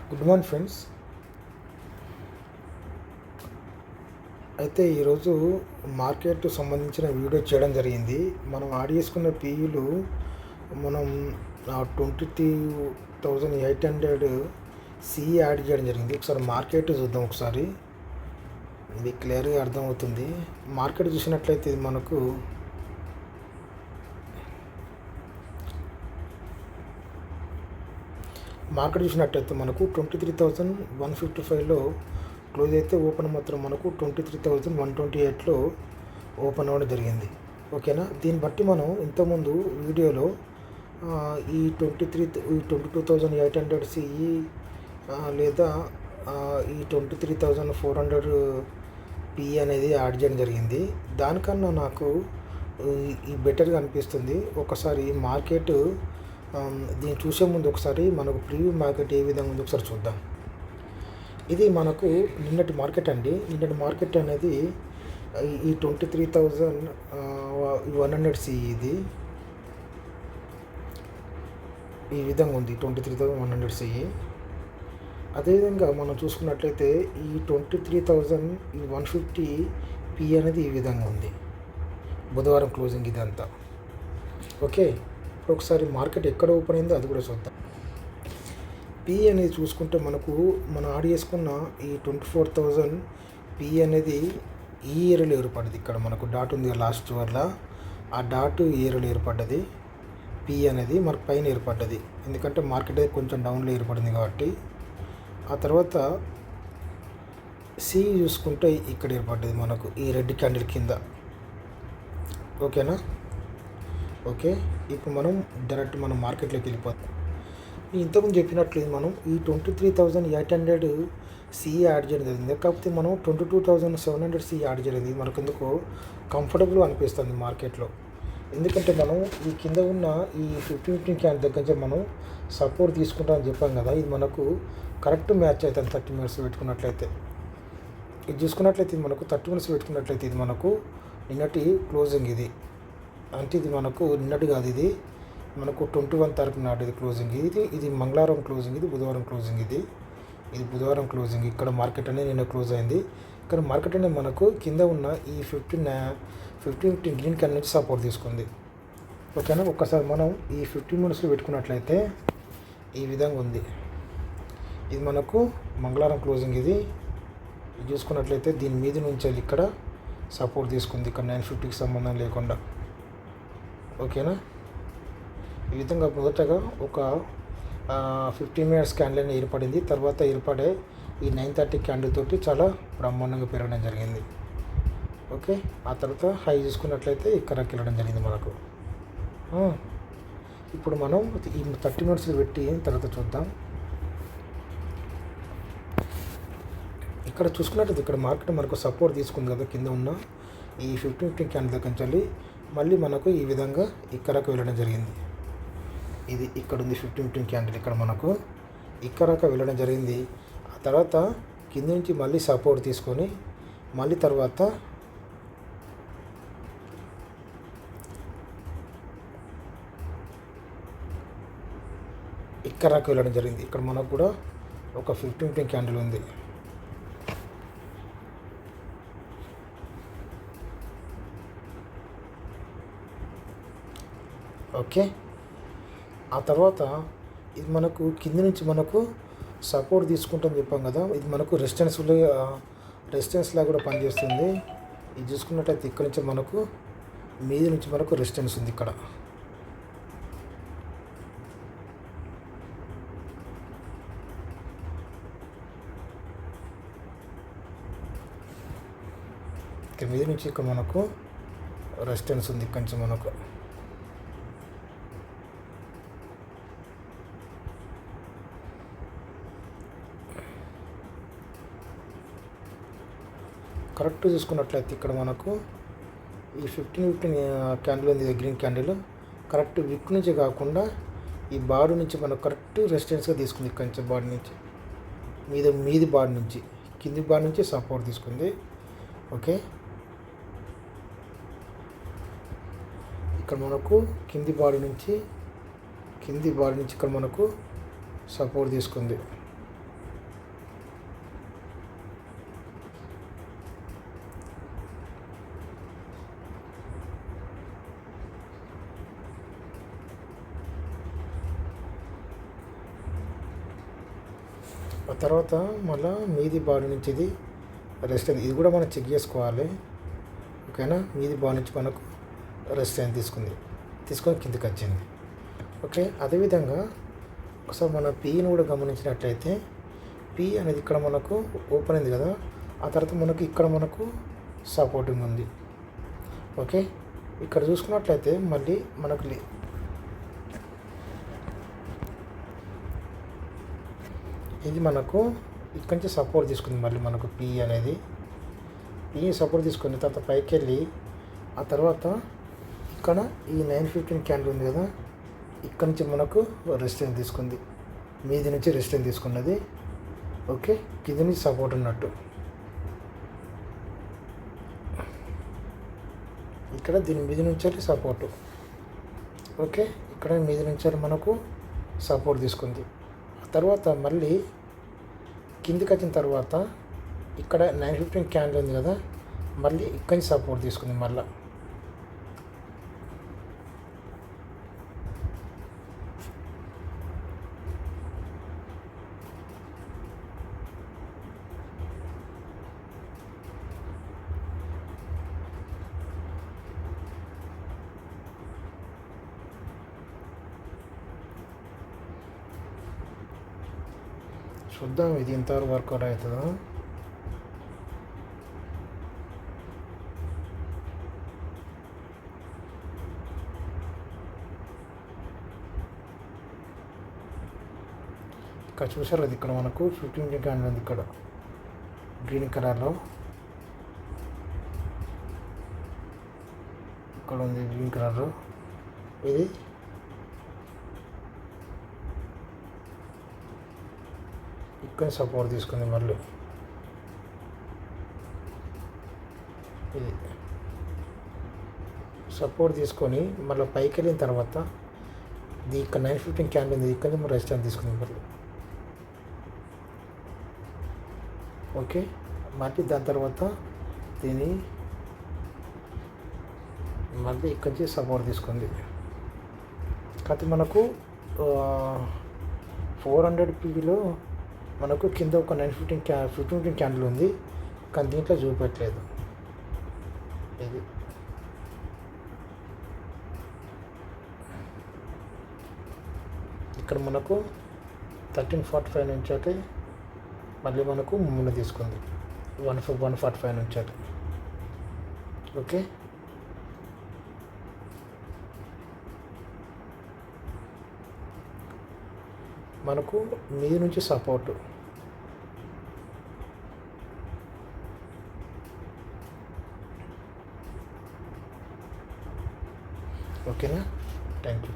Good morning friends. అయితే ఈరోజు market సంబంధించిన వీడియో చేయడం జరిగింది. మనం యాడ్ చేసుకున్న పీఈలు మనం 23,800 సిఈ యాడ్ చేయడం జరిగింది. ఒకసారి మార్కెట్ చూద్దాం. ఒకసారి మీకు క్లియర్గా అర్థమవుతుంది. మార్కెట్ చూసినట్లయితే ఇది మనకు మార్కెట్ చూసినట్టయితే మనకు 23,155లో క్లోజ్ అయితే ఓపెన్ మాత్రం మనకు 23,128లో ఓపెన్ అవ్వడం జరిగింది. ఓకేనా. దీన్ని బట్టి మనం ఇంతకుముందు వీడియోలో ఈ 22,800 సిఈ లేదా ఈ 23,400 పిఈ అనేది యాడ్ చేయడం జరిగింది. దానికన్నా నాకు ఈ బెటర్గా అనిపిస్తుంది. ఒకసారి మార్కెట్ దీన్ని చూసే ముందు ఒకసారి మనకు ప్రీవ్యూ మార్కెట్ ఏ విధంగా ఉందో ఒకసారి చూద్దాం. ఇది మనకు నిన్నటి మార్కెట్ అండి. నిన్నటి మార్కెట్ అనేది ఈ 23,100 సిఈ ఇది ఈ విధంగా ఉంది. 23,100 సిఈ. అదేవిధంగా మనం చూసుకున్నట్లయితే ఈ 23,150 పిఈ అనేది ఈ విధంగా ఉంది. బుధవారం క్లోజింగ్ ఇదంతా. ఓకే. ఒకసారి మార్కెట్ ఎక్కడ ఓపెన్ అయిందో అది కూడా చూద్దాం. పిఈ అనేది చూసుకుంటే మనకు మనం యాడ్ చేసుకున్న ఈ 24,000 పిఈ అనేది ఈ ఏరియాలో ఏర్పడ్డది. ఇక్కడ మనకు డాట్ ఉంది లాస్ట్ వల్ల ఆ డాట్ ఏరియాలో ఏర్పడ్డది. పిఈ అనేది మనకు పైన ఏర్పడ్డది. ఎందుకంటే మార్కెట్ అయితే కొంచెం డౌన్లో ఏర్పడింది కాబట్టి. ఆ తర్వాత సిఈ చూసుకుంటే ఇక్కడ ఏర్పడ్డది మనకు ఈ రెడ్ క్యాండిల్ కింద. ఓకేనా. ఓకే. ఇప్పుడు మనం డైరెక్ట్ మనం మార్కెట్లోకి వెళ్ళిపోతాం. ఇంతకుముందు చెప్పినట్లు మనం ఈ 23,800 సిఈ యాడ్ చేయడం జరిగింది. కాకపోతే మనం 22,700 సిఈ యాడ్ చేయలేదు. మనకు ఎందుకు కంఫర్టబుల్ అనిపిస్తుంది మార్కెట్లో. ఎందుకంటే మనం ఈ కింద ఉన్న ఈ 50-50 క్యాండిల్ దగ్గర నుంచి మనం సపోర్ట్ తీసుకుంటామని చెప్పాం కదా. ఇది మనకు కరెక్ట్ మ్యాచ్ అవుతుంది. 30 మినిట్స్ పెట్టుకున్నట్లయితే ఇది చూసుకున్నట్లయితే ఇది మనకు 30 మినిట్స్ పెట్టుకున్నట్లయితే ఇది మనకు నిన్నటి క్లోజింగ్ ఇది. అంటే ఇది మనకు నిన్నటి కాదు, ఇది మనకు 21 తారీఖు నాడు ఇది క్లోజింగ్. ఇది మంగళవారం క్లోజింగ్, ఇది బుధవారం క్లోజింగ్. ఇది బుధవారం క్లోజింగ్. ఇక్కడ మార్కెట్ అనేది నిన్న క్లోజ్ అయింది. ఇక్కడ మార్కెట్ అనేది మనకు కింద ఉన్న ఈ 15 గ్రీన్ క్యాండిల్ నుంచి సపోర్ట్ తీసుకుంది. ఓకేనా. ఒక్కసారి మనం ఈ 15 మినిట్స్లో పెట్టుకున్నట్లయితే ఈ విధంగా ఉంది. ఇది మనకు మంగళవారం క్లోజింగ్. ఇది చూసుకున్నట్లయితే దీని మీద నుంచి వెళ్ళి ఇక్కడ సపోర్ట్ తీసుకుంది. ఇక్కడ 950కి సంబంధం లేకుండా. ఓకేనా. ఈ విధంగా మొదటగా ఒక 15 మినిట్స్ క్యాండిల్ అనేది ఏర్పడింది. తర్వాత ఏర్పడే ఈ 930 క్యాండిల్ తోటి చాలా బ్రహ్మాండంగా పెరగడం జరిగింది. ఓకే. ఆ తర్వాత హై చూసుకున్నట్లయితే ఇక్కడికి వెళ్ళడం జరిగింది మనకు. ఇప్పుడు మనం ఈ 30 మినిట్స్ పెట్టి తర్వాత చూద్దాం. ఇక్కడ చూసుకున్నట్లయితే ఇక్కడ మార్కెట్ మనకు సపోర్ట్ తీసుకుంది కదా కింద ఉన్న ఈ 15 క్యాండిల్ దగ్గర నుంచి మళ్ళీ మనకు ఈ విధంగా ఇక్కడకు వెళ్ళడం జరిగింది. ఇది ఇక్కడ ఉంది 15 క్యాండిల్. ఇక్కడ మనకు ఇక్కడకు వెళ్ళడం జరిగింది. ఆ తర్వాత కింద నుంచి మళ్ళీ సపోర్ట్ తీసుకొని మళ్ళీ తర్వాత ఇక్కడకు వెళ్ళడం జరిగింది. ఇక్కడ మనకు కూడా ఒక 15 క్యాండిల్ ఉంది. ఓకే. ఆ తర్వాత ఇది మనకు కింద నుంచి మనకు సపోర్ట్ తీసుకుంటాం చెప్పాం కదా. ఇది మనకు రెసిస్టెన్స్లా కూడా పనిచేస్తుంది. ఇది చూసుకున్నట్టయితే ఇక్కడ నుంచి మనకు మీద నుంచి మనకు రెసిస్టెన్స్ ఉంది. ఇక్కడ మీద నుంచి ఇక్కడ మనకు రెసిస్టెన్స్ ఉంది. ఇక్కడ నుంచి మనకు కరెక్ట్ చూసుకున్నట్లయితే ఇక్కడ మనకు ఈ 15 క్యాండిల్ ఉంది, గ్రీన్ క్యాండిల్. కరెక్ట్ విక్ నుంచి కాకుండా ఈ బాడీ నుంచి మనకు కరెక్ట్ రెసిస్టెన్స్గా తీసుకుంది. ఇక్కడ నుంచి బాడీ నుంచి మీది బాడీ నుంచి కింది బాడీ నుంచి సపోర్ట్ తీసుకుంది. ఓకే. ఇక్కడ మనకు కింది బాడీ నుంచి ఇక్కడ మనకు సపోర్ట్ తీసుకుంది. ఆ తర్వాత మళ్ళీ మీది బాడీ నుంచి ఇది రెస్ట్ అయింది, ఇది కూడా మనం చెక్ చేసుకోవాలి. ఓకేనా, మీది బాడీ నుంచి మనకు రెస్ట్ అయింది, తీసుకొని కిందకి వచ్చింది. ఓకే, అదేవిధంగా ఒకసారి మన పీని కూడా గమనించినట్లయితే పీ అనేది ఇక్కడ మనకు ఓపెన్ అయింది కదా, ఆ తర్వాత మనకు ఇక్కడ మనకు సపోర్టింగ్ ఉంది. ఓకే, ఇక్కడ చూసుకున్నట్లయితే మళ్ళీ మనకు ఇది మనకు ఇక్కడి నుంచి సపోర్ట్ తీసుకుంది. మళ్ళీ మనకు పీ అనేది సపోర్ట్ తీసుకుని తర్వాత పైకి వెళ్ళి ఆ తర్వాత ఇక్కడ ఈ 915 క్యాండిల్ ఉంది కదా, ఇక్కడ నుంచి మనకు రెస్టెంట్ తీసుకుంది, మీది నుంచి రెస్టెంట్ తీసుకున్నది. ఓకే, కింద నుంచి సపోర్ట్ ఉన్నట్టు, ఇక్కడ దీని మీద నుంచి సపోర్టు. ఓకే, ఇక్కడ మీద నుంచి మనకు సపోర్ట్ తీసుకుంది. ఆ తర్వాత మళ్ళీ కిందికి వచ్చిన తర్వాత ఇక్కడ 915 క్యాండిల్ ఉంది కదా, మళ్ళీ ఇక్కడి నుంచి సపోర్ట్ తీసుకుంది. మళ్ళీ చూద్దాం ఇది ఇంతవరకు వర్కౌట్ అవుతుందా. ఇక్కడ చూసారు అది, ఇక్కడ మనకు 15 క్యాండిల్ ఉంది, ఇక్కడ గ్రీన్ కలర్లో ఇక్కడ ఉంది, గ్రీన్ కలర్లో ఇది ఇక్కడ సపోర్ట్ తీసుకుంది. మళ్ళీ ఇది సపోర్ట్ తీసుకొని మళ్ళీ పైకి వెళ్ళిన తర్వాత ఇది ఇక్కడ 915 క్యాండిల్ ఉంది, ఇక్కడ మనం రెస్టారెంట్ తీసుకుంది మళ్ళీ. ఓకే, మళ్ళీ దాని తర్వాత దీన్ని మళ్ళీ ఇక్కడి నుంచి సపోర్ట్ తీసుకుంది. కాకపోతే మనకు 400 పీలో మనకు కింద ఒక 915 క్యాండిల్ ఉంది, కానీ దీంట్లో చూపెట్టలేదు. ఇది ఇక్కడ మనకు 1345 నుంచి అయితే మళ్ళీ మనకు మొన్న తీసుకుంది 145 నుంచి అయితే. ఓకే, మనకు మీద నుంచి సపోర్టు. ఓకేనా, థ్యాంక్ యూ.